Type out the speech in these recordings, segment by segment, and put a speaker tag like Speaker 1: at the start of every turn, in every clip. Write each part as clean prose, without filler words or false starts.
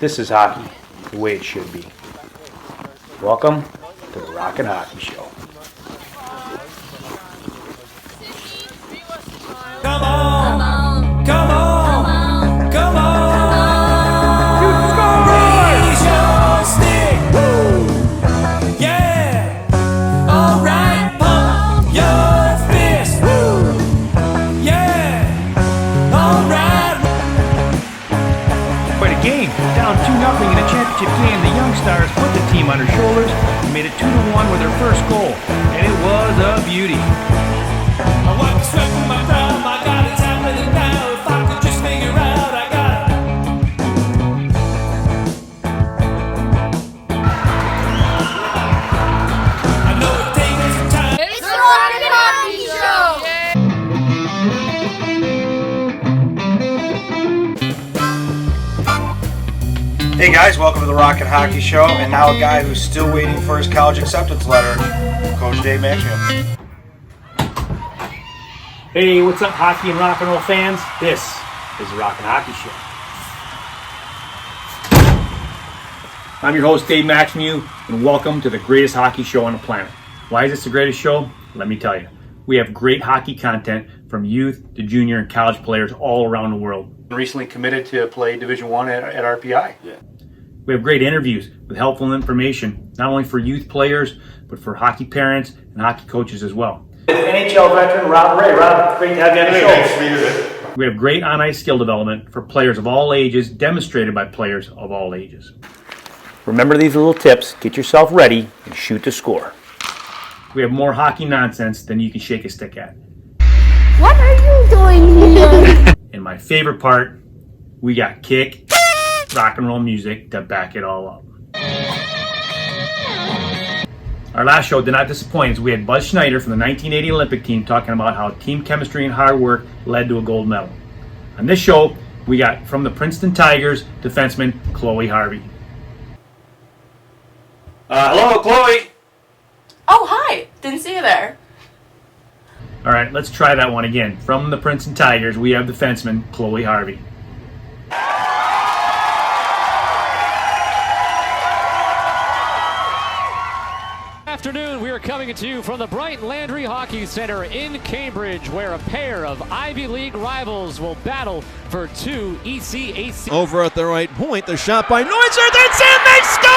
Speaker 1: This is hockey, the way it should be. Welcome to the Rockin' Hockey Show.
Speaker 2: Come on, come on, come on. Raise your stick. Woo. Yeah. All right, pump your fist. Woo. Yeah. All right.
Speaker 1: Quite a game. Down 2-0 in a championship game. The Young Stars put the team on their shoulders and made it 2-1 with their first goal. And it was a beauty.
Speaker 2: I wipe the sweat from my brow. My God, it's happening now. If I could just figure out, I got it. I know it takes some time.
Speaker 3: It's the Rockin' Hockey Show!
Speaker 4: Hey guys, welcome to the Rockin' Hockey Show, and now a guy who's still waiting for his college acceptance letter, Coach Dave Maxfield.
Speaker 1: Hey, what's up, hockey and rock and roll fans? This is the Rockin' Hockey Show. I'm your host, Dave Maxfield, and welcome to the greatest hockey show on the planet. Why is this the greatest show? Let me tell you. We have great hockey content from youth to junior and college players all around the world. Recently committed to play Division I at RPI. Yeah. We have great interviews with helpful information, not only for youth players, but for hockey parents and hockey coaches as well. NHL veteran Rob Ray. Rob, great to have you on the show.
Speaker 5: Thanks for being here.
Speaker 1: We have great on-ice skill development for players of all ages, demonstrated by players of all ages. Remember these little tips. Get yourself ready and shoot to score. We have more hockey nonsense than you can shake a stick at.
Speaker 3: What are you doing here?
Speaker 1: And my favorite part, we got kick, rock and roll music to back it all up. Our last show did not disappoint as we had Buzz Schneider from the 1980 Olympic team talking about how team chemistry and hard work led to a gold medal. On this show, we got from the Princeton Tigers defenseman Chloe Harvey. Hello, Chloe.
Speaker 6: Oh, hi. Didn't see you there.
Speaker 1: All right, let's try that one again. From the Princeton Tigers, we have defenseman Chloe Harvey.
Speaker 7: Afternoon, we are coming to you from the Bright Landry Hockey Center in Cambridge, where a pair of Ivy League rivals will battle for two ECAC.
Speaker 8: Over at the right point, the shot by Neutzer, that's in, they score!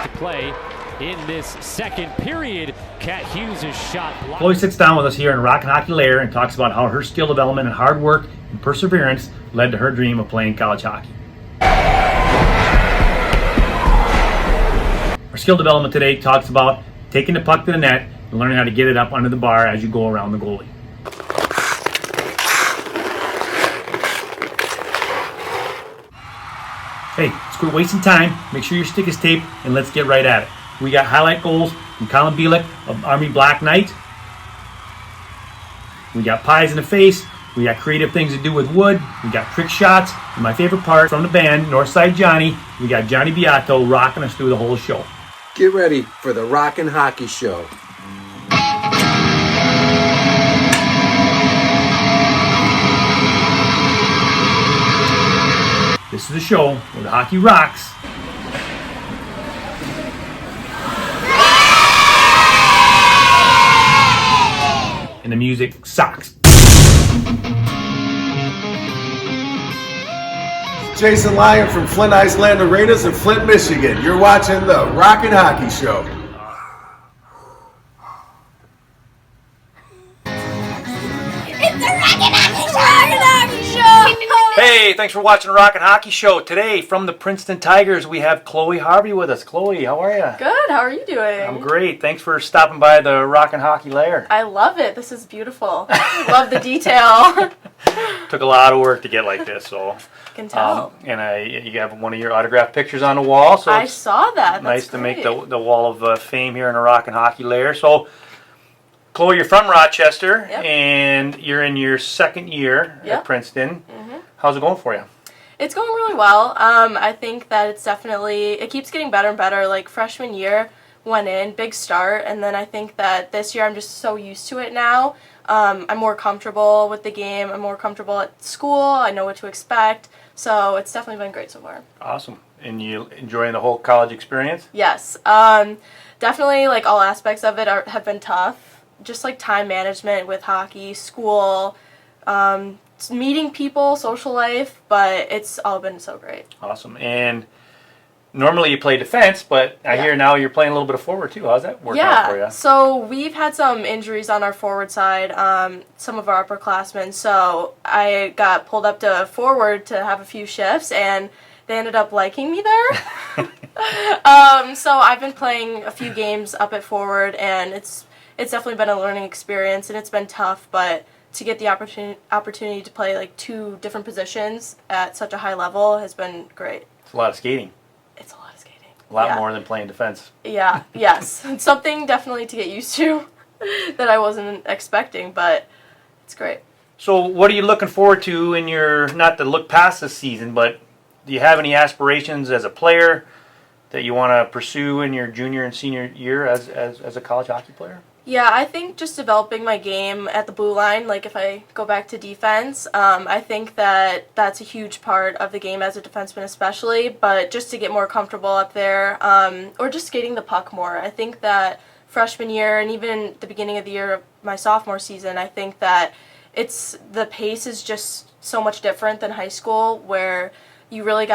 Speaker 7: To play in this second period, Kat Hughes' shot blocked.
Speaker 1: Chloe sits down with us here in Rockin' Hockey Lair and talks about how her skill development and hard work and perseverance led to her dream of playing college hockey. Our skill development today talks about taking the puck to the net and learning how to get it up under the bar as you go around the goalie. Hey, let's quit wasting time. Make sure your stick is taped and let's get right at it. We got highlight goals from Colin Bilek of Army Black Knight. We got pies in the face. We got creative things to do with wood. We got trick shots. And my favorite part from the band, Northside Johnny, we got Jon Beato rocking us through the whole show.
Speaker 9: Get ready for the Rockin' Hockey Show.
Speaker 1: This is the show where the hockey rocks. And the music sucks.
Speaker 5: Jason Lyon from Flint Iceland Arenas in Flint, Michigan. You're watching the Rockin' Hockey Show.
Speaker 3: It's the Rockin' Hockey Show!
Speaker 1: Hey, thanks for watching the Rockin' Hockey Show. Today, from the Princeton Tigers, we have Chloe Harvey with us. Chloe, how are you?
Speaker 6: Good. How are you doing?
Speaker 1: I'm great. Thanks for stopping by the Rockin' Hockey Lair.
Speaker 6: I love it. This is beautiful. Love the detail.
Speaker 1: Took a lot of work to get like this, so.
Speaker 6: I can tell.
Speaker 1: And you have one of your autographed pictures on the wall, so
Speaker 6: I
Speaker 1: it's
Speaker 6: saw that. That's
Speaker 1: nice to
Speaker 6: great.
Speaker 1: make the wall of fame here in the Rockin' Hockey Lair. So, Chloe, you're from Rochester,
Speaker 6: Yep.
Speaker 1: and you're in your second year
Speaker 6: Yep.
Speaker 1: at Princeton.
Speaker 6: Mm-hmm.
Speaker 1: How's it going for you?
Speaker 6: It's going really well. I think that it keeps getting better and better. Like freshman year, went in, big start, and then I think that this year I'm just so used to it now. I'm more comfortable with the game. I'm more comfortable at school. I know what to expect. So it's definitely been great so far.
Speaker 1: Awesome. And you enjoying the whole college experience?
Speaker 6: Yes. Definitely, like, all aspects of it have been tough. Just, like, time management with hockey, school, meeting people, social life, but it's all been so great.
Speaker 1: Awesome. And normally you play defense, but I hear now you're playing a little bit of forward too. How's that working out for you?
Speaker 6: So we've had some injuries on our forward side, some of our upperclassmen, so I got pulled up to forward to have a few shifts, and they ended up liking me there. So I've been playing a few games up at forward, and it's definitely been a learning experience, and it's been tough, but to get the opportunity to play like 2 different positions at such a high level has been great.
Speaker 1: It's a lot of skating.
Speaker 6: It's a lot of skating.
Speaker 1: A lot more than playing defense.
Speaker 6: Yeah, yes. It's something definitely to get used to that I wasn't expecting, but it's great.
Speaker 1: So what are you looking forward to in your, not to look past this season, but do you have any aspirations as a player that you want to pursue in your junior and senior year as a college hockey player?
Speaker 6: Yeah, I think just developing my game at the blue line, like if I go back to defense, I think that that's a huge part of the game as a defenseman especially, but just to get more comfortable up there, or just skating the puck more. I think that freshman year and even the beginning of the year of my sophomore season, I think that the pace is just so much different than high school, where you really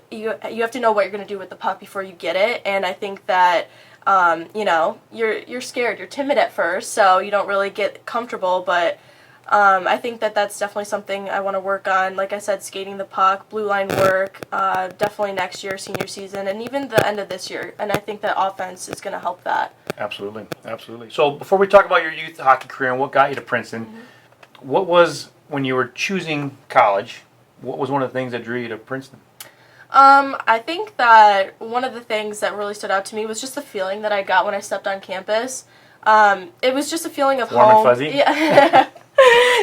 Speaker 6: you have to know what you're going to do with the puck before you get it, and I think that you're scared, you're timid at first, so you don't really get comfortable, but I think that that's definitely something I want to work on. Like I said, skating the puck, blue line work, definitely next year, senior season, and even the end of this year, and I think that offense is going to help that.
Speaker 1: Absolutely, absolutely. So before we talk about your youth hockey career and what got you to Princeton, what was, when you were choosing college, what was one of the things that drew you to Princeton?
Speaker 6: I think that one of the things that really stood out to me was just the feeling that I got when I stepped on campus. It was just a feeling of
Speaker 1: warm
Speaker 6: home.
Speaker 1: Warm and fuzzy?
Speaker 6: Yeah.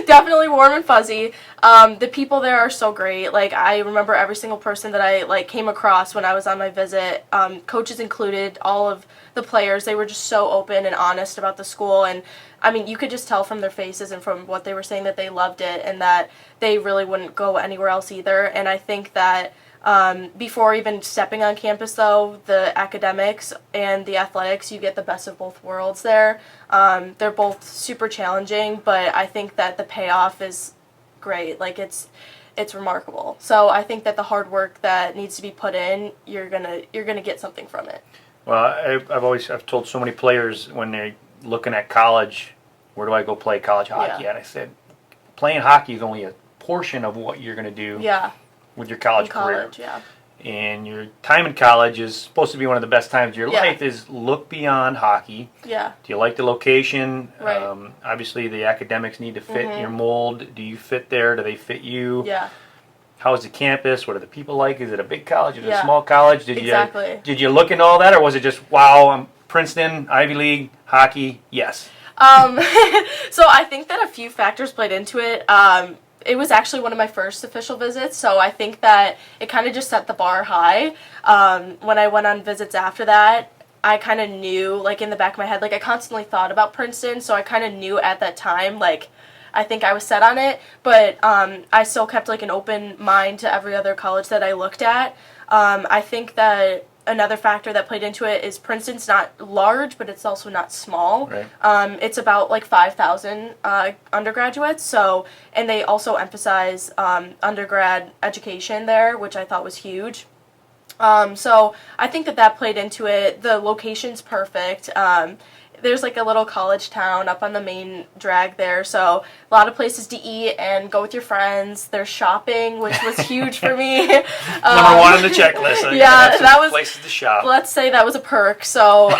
Speaker 6: Definitely warm and fuzzy. The people there are so great. Like, I remember every single person that I came across when I was on my visit, coaches included, all of the players. They were just so open and honest about the school, and I mean, you could just tell from their faces and from what they were saying that they loved it and that they really wouldn't go anywhere else either. And I think that before even stepping on campus, though, the academics and the athletics, you get the best of both worlds there. They're both super challenging, but I think that the payoff is great. Like, it's remarkable. So I think that the hard work that needs to be put in, you're gonna get something from it.
Speaker 1: Well, I've told so many players when they're looking at college, where do I go play college hockey at? I said, playing hockey is only a portion of what you're going to do. With your college career. And your time in college is supposed to be one of the best times of your life, is look beyond hockey. Do you like the location?
Speaker 6: Right.
Speaker 1: Obviously, the academics need to fit your mold. Do you fit there? Do they fit you? How is the campus? What are the people like? Is it a big college? Is it a small college? Did you look into all that, or was it just, wow, I'm Princeton, Ivy League, hockey, yes?
Speaker 6: So I think that a few factors played into it. It was actually one of my first official visits, so I think that it kind of just set the bar high. When I went on visits after that, I kind of knew, like, in the back of my head, like, I constantly thought about Princeton, so I kind of knew at that time, like, I think I was set on it, but I still kept, like, an open mind to every other college that I looked at. I think that another factor that played into it is Princeton's not large, but it's also not small.
Speaker 1: Right.
Speaker 6: It's about like 5,000 undergraduates. So, and they also emphasize undergrad education there, which I thought was huge. So I think that played into it. The location's perfect. There's like a little college town up on the main drag there, so a lot of places to eat and go with your friends. There's shopping, which was huge for me.
Speaker 1: Number one on the checklist.
Speaker 6: That was
Speaker 1: places to shop.
Speaker 6: Let's say that was a perk. So,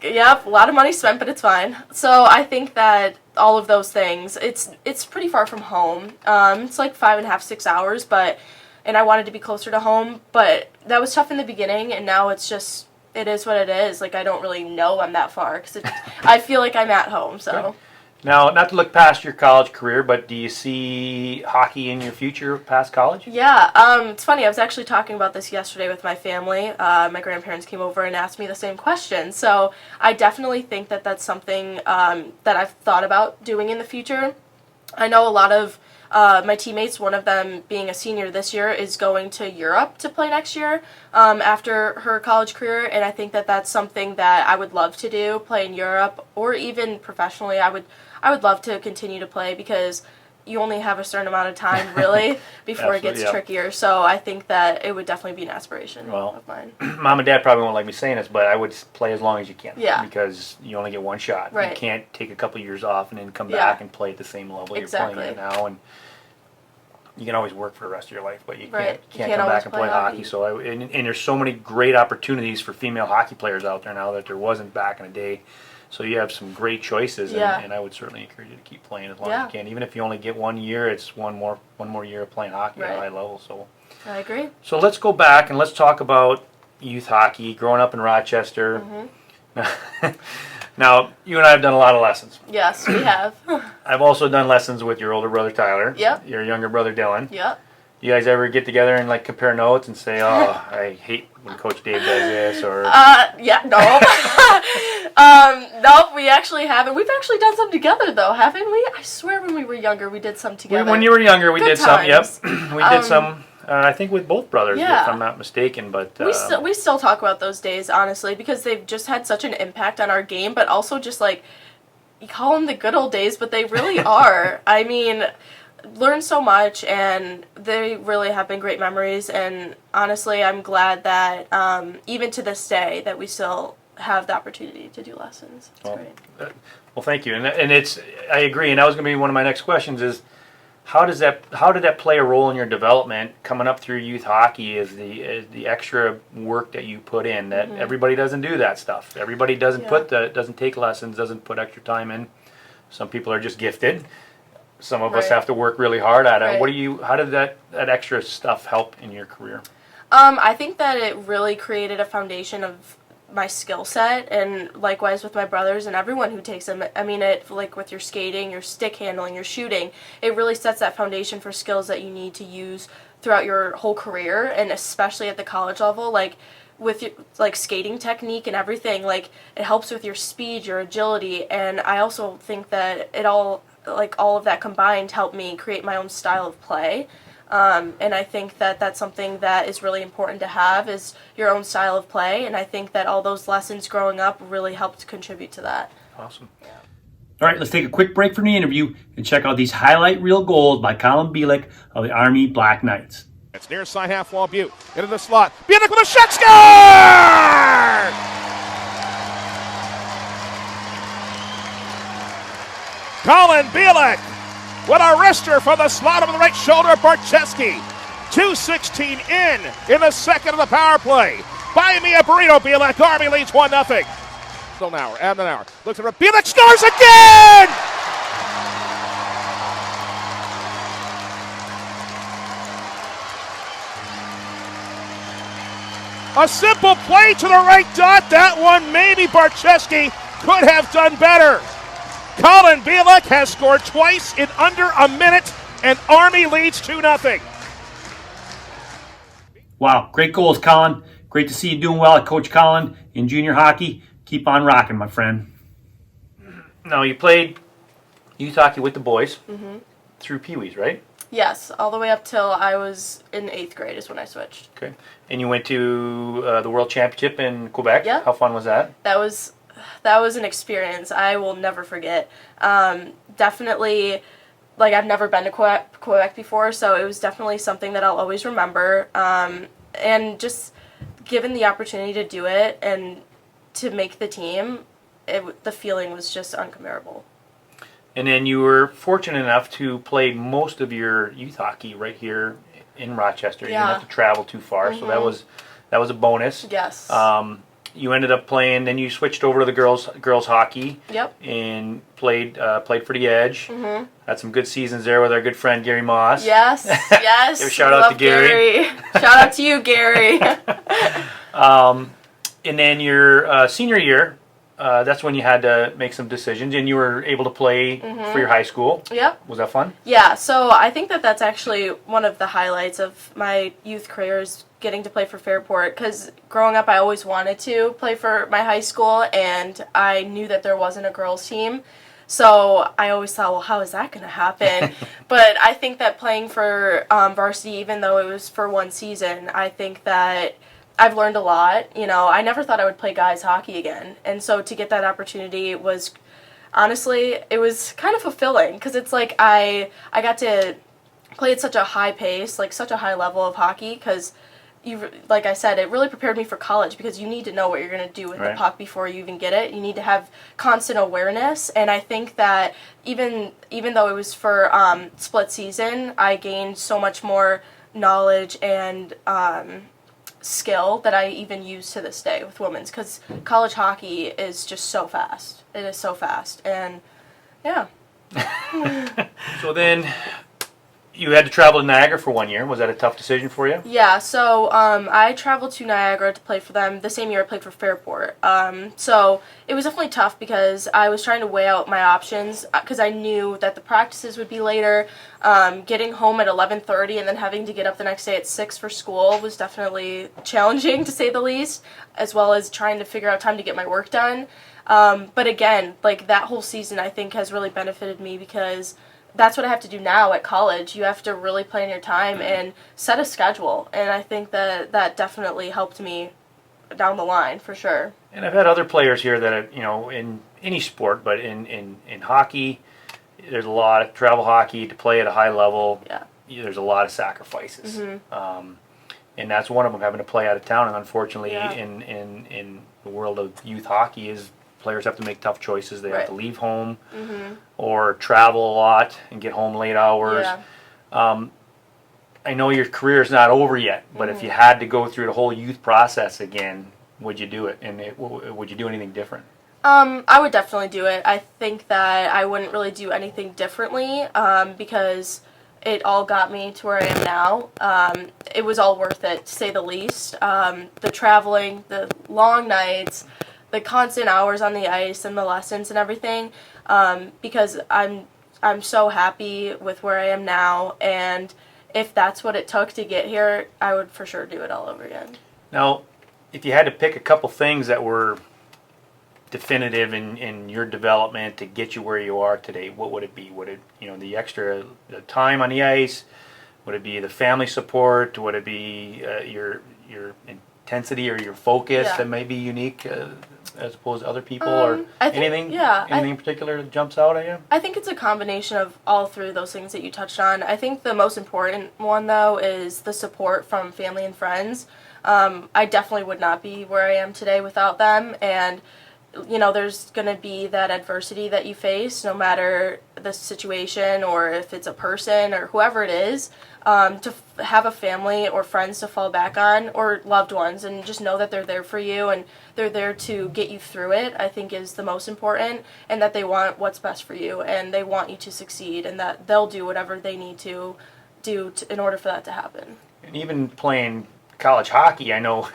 Speaker 6: yep, a lot of money spent, but it's fine. So I think that all of those things, it's pretty far from home. It's like 5.5, 6 hours, and I wanted to be closer to home, but that was tough in the beginning, and now it's just, it is what it is. Like, I don't really know I'm that far, because I feel like I'm at home, so.
Speaker 1: Now, not to look past your college career, but do you see hockey in your future past college?
Speaker 6: Yeah, it's funny. I was actually talking about this yesterday with my family. My grandparents came over and asked me the same question. So I definitely think that that's something that I've thought about doing in the future. I know a lot of my teammates, one of them being a senior this year, is going to Europe to play next year after her college career, and I think that that's something that I would love to do, play in Europe, or even professionally. I would love to continue to play because you only have a certain amount of time, really, before it gets trickier. So I think that it would definitely be an aspiration of mine.
Speaker 1: Mom and Dad probably won't like me saying this, but I would play as long as you can.
Speaker 6: Yeah.
Speaker 1: Because you only get one shot.
Speaker 6: Right.
Speaker 1: You can't take a couple years off and then come back and play at the same level you're playing at now. And you can always work for the rest of your life, but you can't come back and play hockey. So and there's so many great opportunities for female hockey players out there now that there wasn't back in the day. So you have some great choices, and I would certainly encourage you to keep playing as long as you can. Even if you only get 1 year, it's one more year of playing hockey at a high level. So
Speaker 6: I agree.
Speaker 1: So let's go back and let's talk about youth hockey, growing up in Rochester. Mm-hmm. Now, you and I have done a lot of lessons.
Speaker 6: Yes, we have.
Speaker 1: I've also done lessons with your older brother Tyler.
Speaker 6: Yep.
Speaker 1: Your younger brother Dylan.
Speaker 6: Yep.
Speaker 1: You guys ever get together and like compare notes and say, "Oh, I hate when Coach Dave does this," or?
Speaker 6: No. No, we actually haven't. We've actually done some together, though, haven't we? I swear, when we were younger, we did some together.
Speaker 1: When you were younger, we did some. Yep, we did some. I think with both brothers, if I'm not mistaken. But
Speaker 6: we still talk about those days, honestly, because they've just had such an impact on our game. But also, just like you call them the good old days, but they really are. I mean, learned so much, and they really have been great memories. And honestly, I'm glad that even to this day that we still have the opportunity to do lessons. It's great.
Speaker 1: Well, thank you, and it's I agree, and that was going to be one of my next questions is. How did that play a role in your development coming up through youth hockey? Is the extra work that you put in that everybody doesn't do that stuff. Everybody doesn't doesn't take lessons, doesn't put extra time in. Some people are just gifted. Some of us have to work really hard at it. How did that extra stuff help in your career?
Speaker 6: I think that it really created a foundation of my skill set, and likewise with my brothers and everyone who takes them. I mean, it like with your skating, your stick handling, your shooting, it really sets that foundation for skills that you need to use throughout your whole career, and especially at the college level, like with your like skating technique and everything. Like it helps with your speed, your agility, and I also think that it all of that combined helped me create my own style of play. And I think that that's something that is really important to have is your own style of play. And I think that all those lessons growing up really helped contribute to that.
Speaker 1: Awesome. All right, let's take a quick break from the interview and check out these highlight reel goals by Colin Bilek of the Army Black Knights.
Speaker 10: It's near side half wall, Butte. Into the slot. Bilek with a shot, score! Colin Bilek. What a wrister from the slot over the right shoulder of Barcheski. 2:16 in the second of the power play. Buy me a burrito, Bilek. Army leads 1-0. Still an hour, add an hour. Looks at Bilek, scores again! A simple play to the right dot. That one maybe Barcheski could have done better. Colin Bilek has scored twice in under a minute, and Army leads 2-0.
Speaker 1: Wow, great goals, Colin. Great to see you doing well at Coach Colin in junior hockey. Keep on rocking, my friend. Now, you played youth hockey with the boys through Pee-wees, right?
Speaker 6: Yes, all the way up till I was in 8th grade is when I switched.
Speaker 1: Okay. And you went to the World Championship in Quebec?
Speaker 6: Yeah.
Speaker 1: How fun was that?
Speaker 6: That was an experience I will never forget. Definitely, like I've never been to Quebec before, so it was definitely something that I'll always remember. And just given the opportunity to do it and to make the team, the feeling was just uncomparable.
Speaker 1: And then you were fortunate enough to play most of your youth hockey right here in Rochester. You didn't have to travel too far, so that was a bonus.
Speaker 6: Yes.
Speaker 1: You ended up playing. Then you switched over to the girls hockey.
Speaker 6: Yep.
Speaker 1: And played for the Edge. Had some good seasons there with our good friend Gary Moss.
Speaker 6: Yes. Yes.
Speaker 1: Give a shout out to Gary.
Speaker 6: Shout out to you, Gary.
Speaker 1: And then your senior year, that's when you had to make some decisions, and you were able to play for your high school.
Speaker 6: Yep.
Speaker 1: Was that fun?
Speaker 6: Yeah, so I think that that's actually one of the highlights of my youth career is getting to play for Fairport, because growing up I always wanted to play for my high school, and I knew that there wasn't a girls team. So I always thought, well, how is that going to happen? But I think that playing for varsity, even though it was for one season, I think that I've learned a lot. You know, I never thought I would play guys hockey again. And so to get that opportunity was, honestly, it was kind of fulfilling, because it's like I got to play at such a high pace, like such a high level of hockey, because like I said, it really prepared me for college, because you need to know what you're going to do with the puck before you even get it. You need to have constant awareness, and I think that even though it was for split season, I gained so much more knowledge and skill that I even use to this day with women's, because college hockey is just so fast. It is so fast, and yeah.
Speaker 1: So then you had to travel to Niagara for 1 year. Was that a tough decision for you?
Speaker 6: Yeah, so I traveled to Niagara to play for them the same year I played for Fairport. So it was definitely tough, because I was trying to weigh out my options, because I knew that the practices would be later. Getting home at 11:30 and then having to get up the next day at 6 for school was definitely challenging, to say the least, as well as trying to figure out time to get my work done. But again, like that whole season I think has really benefited me, because that's what I have to do now at college. You have to really plan your time and set a schedule, and I think that definitely helped me down the line for sure.
Speaker 1: And I've had other players here that have, you know, in any sport, but in hockey, there's a lot of travel hockey to play at a high level.
Speaker 6: Yeah.
Speaker 1: There's a lot of sacrifices, and that's one of them, having to play out of town. And unfortunately, in the world of youth hockey, is players have to make tough choices. They have to leave home or travel a lot and get home late hours.
Speaker 6: Yeah.
Speaker 1: I know your career is not over yet, but if you had to go through the whole youth process again, would you do it? And would you do anything different?
Speaker 6: I would definitely do it. I think that I wouldn't really do anything differently, because it all got me to where I am now. It was all worth it, to say the least. The traveling, the long nights, the constant hours on the ice, and the lessons and everything, because I'm so happy with where I am now, and if that's what it took to get here, I would for sure do it all over again.
Speaker 1: Now, if you had to pick a couple things that were definitive in your development to get you where you are today, what would it be? Would it, you know, the time on the ice? Would it be the family support? Would it be your intensity or your focus that may be unique as opposed to other people, or anything in particular that jumps out at you?
Speaker 6: I think it's a combination of all three of those things that you touched on. I think the most important one, though, is the support from family and friends. I definitely would not be where I am today without them, and you know, there's going to be that adversity that you face, no matter the situation or if it's a person or whoever it is, to have a family or friends to fall back on, or loved ones, and just know that they're there for you and they're there to get you through it, I think is the most important, and that they want what's best for you and they want you to succeed, and that they'll do whatever they need to do in order for that to happen.
Speaker 1: And even playing college hockey, I know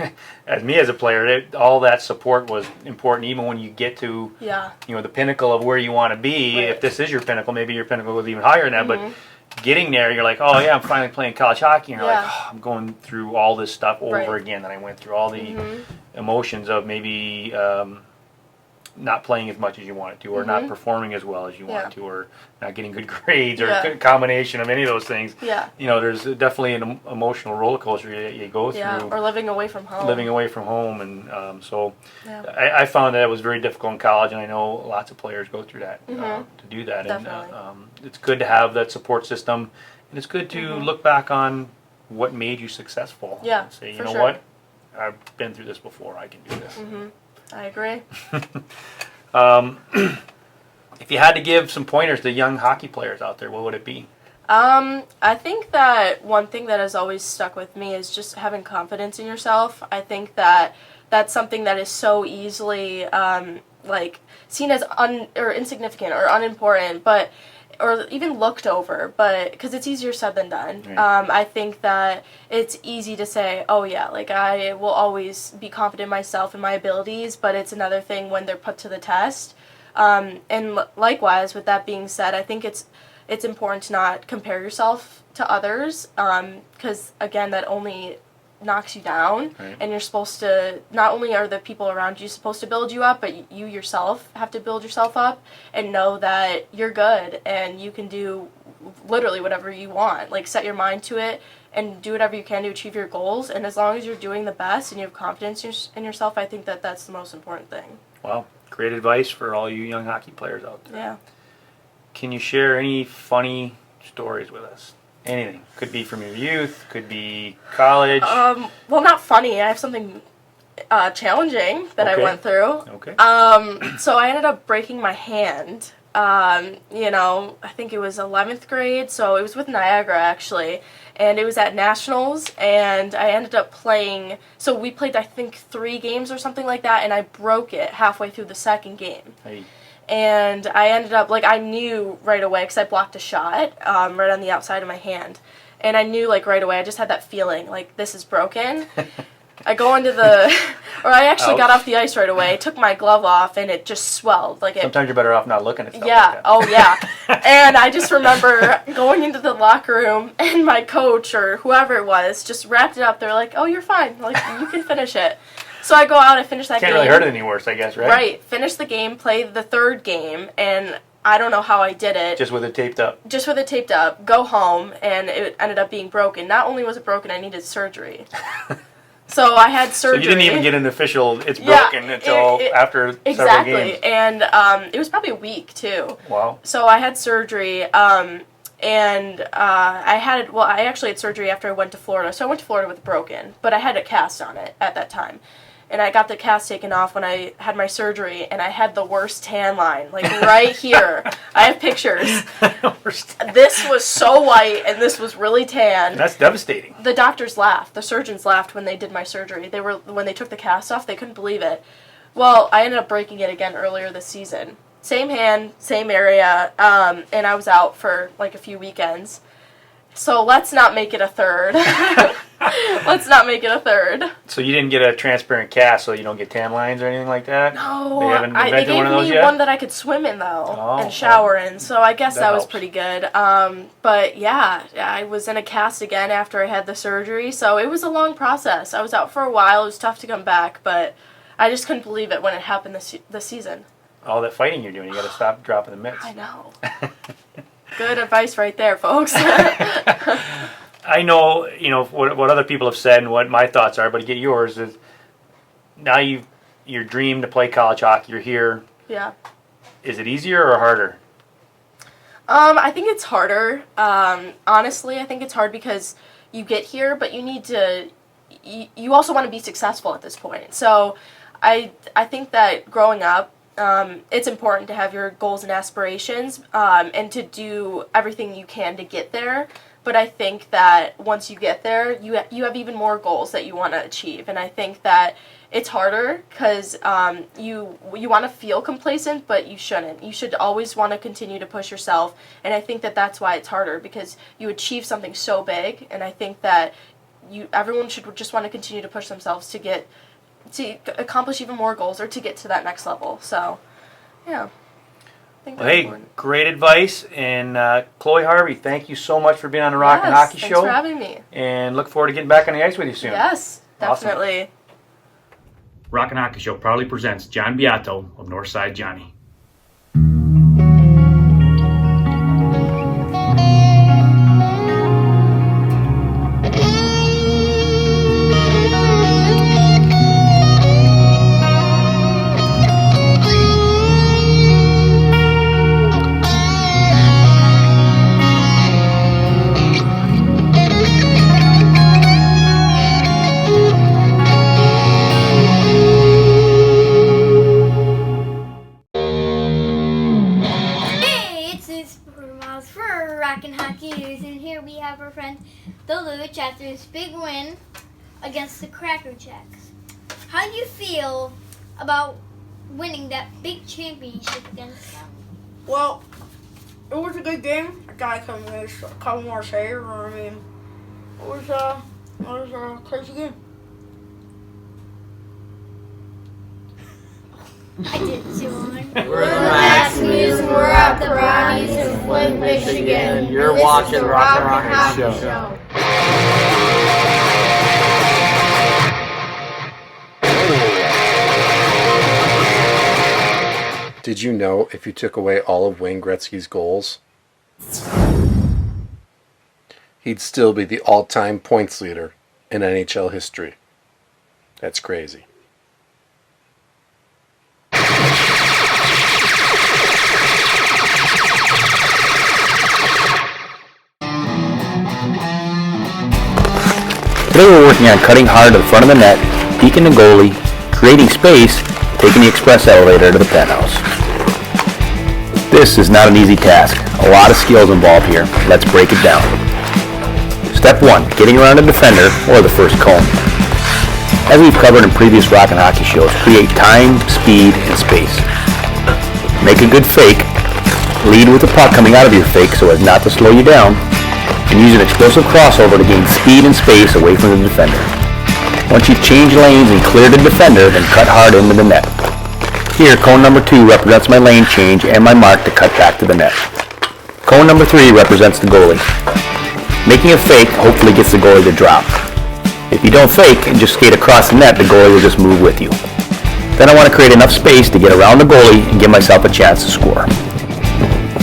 Speaker 1: as a player, all that support was important, even when you get to you know, the pinnacle of where you want to be. If this is your pinnacle, maybe your pinnacle was even higher than that, but getting there, you're like, oh yeah, I'm finally playing college hockey, and you're like, oh, I'm going through all this stuff over again that I went through, all the emotions of maybe not playing as much as you wanted to, or not performing as well as you wanted to, or not getting good grades, or a combination of any of those things. You know, there's definitely an emotional roller coaster you go through.
Speaker 6: Or living away from home.
Speaker 1: And so I found that it was very difficult in college, and I know lots of players go through that to do that.
Speaker 6: Definitely.
Speaker 1: And it's good to have that support system, and it's good to look back on what made you successful. And say, you know what, I've been through this before, I can do this.
Speaker 6: I agree.
Speaker 1: If you had to give some pointers to young hockey players out there, what would it be?
Speaker 6: I think that one thing that has always stuck with me is just having confidence in yourself. I think that that's something that is so easily like seen as insignificant or unimportant, but or even looked over, but because it's easier said than done.
Speaker 1: Right.
Speaker 6: I think that it's easy to say, oh yeah, like I will always be confident in myself and my abilities, but it's another thing when they're put to the test. And likewise, with that being said, I think it's important to not compare yourself to others, because again, that only knocks you down.
Speaker 1: Right.
Speaker 6: And you're supposed to, not only are the people around you supposed to build you up, but you yourself have to build yourself up and know that you're good and you can do literally whatever you want. Like, set your mind to it and do whatever you can to achieve your goals, and as long as you're doing the best and you have confidence in yourself, I think that that's the most important thing.
Speaker 1: Well, great advice for all you young hockey players out there.
Speaker 6: Yeah.
Speaker 1: Can you share any funny stories with us? Anything. Could be from your youth, could be college.
Speaker 6: Well, not funny. I have something challenging that I went through.
Speaker 1: Okay.
Speaker 6: So I ended up breaking my hand. You know, I think it was 11th grade, so it was with Niagara, actually. And it was at Nationals, and I ended up playing, so we played, I think, 3 games or something like that, and I broke it halfway through the second game.
Speaker 1: Hey.
Speaker 6: And I ended up, like, I knew right away, because I blocked a shot right on the outside of my hand. And I knew, like, right away, I just had that feeling, like, this is broken. I go into the, or I actually got off the ice right away, took my glove off, and it just swelled. Like,
Speaker 1: sometimes you're better off not looking at stuff
Speaker 6: yeah,
Speaker 1: like that.
Speaker 6: oh yeah. And I just remember going into the locker room, and my coach, or whoever it was, just wrapped it up. They're like, oh, you're fine. Like, you can finish it. So I go out and finish that game.
Speaker 1: Can't really hurt it any worse, I guess, right?
Speaker 6: Right. Finish the game, play the 3rd game, and I don't know how I did it.
Speaker 1: Just with it taped up.
Speaker 6: Just with it taped up. Go home, and it ended up being broken. Not only was it broken, I needed surgery. So I had surgery.
Speaker 1: So you didn't even get an official, it's broken until after several games.
Speaker 6: Exactly. And it was probably a week, too.
Speaker 1: Wow.
Speaker 6: So I had surgery, and I actually had surgery after I went to Florida. So I went to Florida with broken, but I had a cast on it at that time. And I got the cast taken off when I had my surgery, and I had the worst tan line, like right here. I have pictures. This was so white, and this was really tan.
Speaker 1: That's devastating.
Speaker 6: The doctors laughed. The surgeons laughed when they did my surgery. When they took the cast off, they couldn't believe it. Well, I ended up breaking it again earlier this season. Same hand, same area, and I was out for like a few weekends. So let's not make it a 3rd. Let's not make it a 3rd.
Speaker 1: So you didn't get a transparent cast so you don't get tan lines or anything like that?
Speaker 6: No.
Speaker 1: They haven't
Speaker 6: They
Speaker 1: invented
Speaker 6: gave
Speaker 1: one of those
Speaker 6: me
Speaker 1: yet?
Speaker 6: one that I could swim in, though,
Speaker 1: Oh,
Speaker 6: and shower in. So I guess that was
Speaker 1: helps.
Speaker 6: pretty good. But yeah, I was in a cast again after I had the surgery. So it was a long process. I was out for a while. It was tough to come back, but I just couldn't believe it when it happened this season.
Speaker 1: All that fighting you're doing, you got to stop dropping the mitts.
Speaker 6: I know. Good advice right there, folks.
Speaker 1: I know, what other people have said and what my thoughts are, but to get yours is now your dream to play college hockey, you're here.
Speaker 6: Yeah.
Speaker 1: Is it easier or harder?
Speaker 6: I think it's harder. Honestly, I think it's hard because you get here, but you need to. You also want to be successful at this point. So, I think that growing up, it's important to have your goals and aspirations, and to do everything you can to get there. But I think that once you get there, you have even more goals that you want to achieve. And I think that it's harder because you want to feel complacent, but you shouldn't. You should always want to continue to push yourself. And I think that that's why it's harder, because you achieve something so big. And I think that everyone should just want to continue to push themselves to accomplish even more goals or to get to that next level. So, yeah.
Speaker 1: Well, hey, great advice. And Chloe, Harvey, thank you so much for being on the Rock and Hockey Show.
Speaker 6: Thanks for having me.
Speaker 1: And look forward to getting back on the ice with you soon.
Speaker 6: Yes, definitely.
Speaker 1: Awesome. Rock and Hockey Show proudly presents Jon Beato of Northside Johnny.
Speaker 3: Interlude Chapter's big win against the Cracker Jacks. How do you feel about winning that big championship against them?
Speaker 11: Well, It was a good game. I got a couple more saves. I mean, it was a crazy game.
Speaker 3: I didn't see one.
Speaker 12: We're the Maximus, we're at the Brownies in Flint, Michigan. You're watching the Rockin' Hockey Show.
Speaker 9: Did you know if you took away all of Wayne Gretzky's goals, he'd still be the all-time points leader in NHL history? That's crazy.
Speaker 1: Today we're working on cutting hard to the front of the net, peeking the goalie, creating space, taking the express elevator to the penthouse. This is not an easy task. A lot of skills involved here. Let's break it down. Step 1, getting around a defender or the first cone. As we've covered in previous Rockin' Hockey shows, create time, speed, and space. Make a good fake. Lead with the puck coming out of your fake so as not to slow you down. And use an explosive crossover to gain speed and space away from the defender. Once you've changed lanes and cleared the defender, then cut hard into the net. Here, cone number 2 represents my lane change and my mark to cut back to the net. Cone number 3 represents the goalie. Making a fake hopefully gets the goalie to drop. If you don't fake and just skate across the net, the goalie will just move with you. Then I want to create enough space to get around the goalie and give myself a chance to score.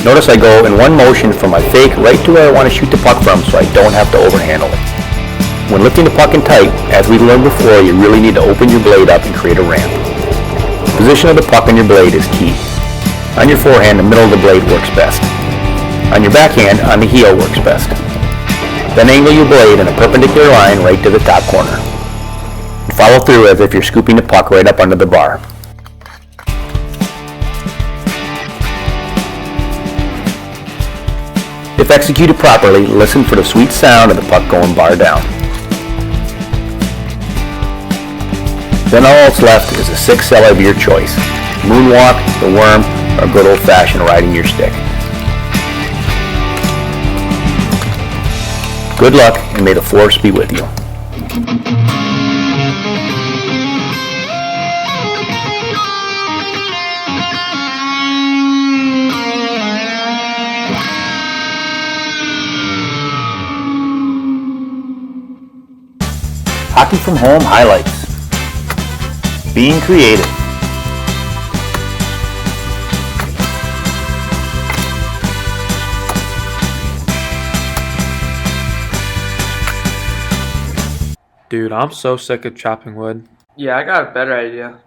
Speaker 1: Notice I go in one motion from my fake right to where I want to shoot the puck from so I don't have to overhandle it. When lifting the puck in tight, as we learned before, you really need to open your blade up and create a ramp. The position of the puck on your blade is key. On your forehand, the middle of the blade works best. On your backhand, on the heel works best. Then angle your blade in a perpendicular line right to the top corner. And follow through as if you're scooping the puck right up under the bar. If executed properly, listen for the sweet sound of the puck going bar down. Then all that's left is a 6 of your choice. Moonwalk, the worm, or good old-fashioned riding your stick. Good luck, and may the force be with you. Hockey from Home highlights. Being creative.
Speaker 13: Dude, I'm so sick of chopping wood.
Speaker 14: Yeah, I got a better idea.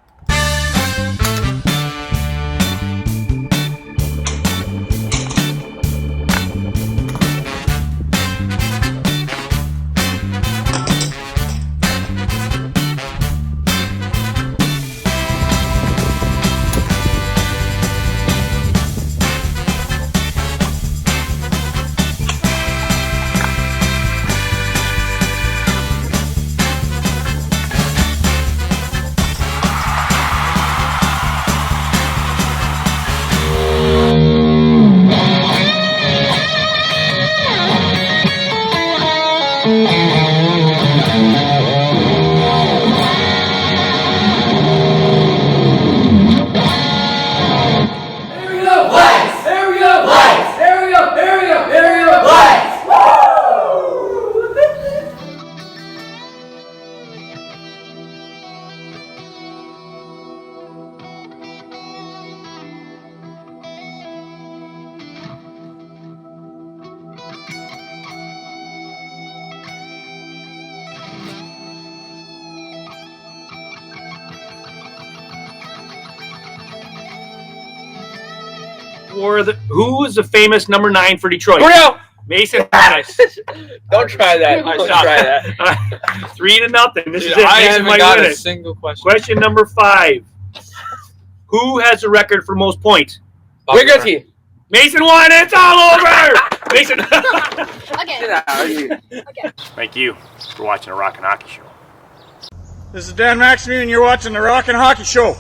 Speaker 1: Who is the famous number 9 for Detroit?
Speaker 14: Real!
Speaker 1: Mason Hadis.
Speaker 14: Don't try that. Don't try that.
Speaker 1: 3-0. This
Speaker 14: Dude,
Speaker 1: is it.
Speaker 14: I
Speaker 1: Mason
Speaker 14: haven't
Speaker 1: might
Speaker 14: got
Speaker 1: win
Speaker 14: a
Speaker 1: it.
Speaker 14: single question.
Speaker 1: Question number 5. Who has the record for most points?
Speaker 14: Wayne Gretzky.
Speaker 1: Mason won. It's all over. Mason.
Speaker 3: Okay.
Speaker 1: Okay. Thank you for watching the Rockin' Hockey Show.
Speaker 10: This is Dan Maxime, and you're watching the Rockin' Hockey Show.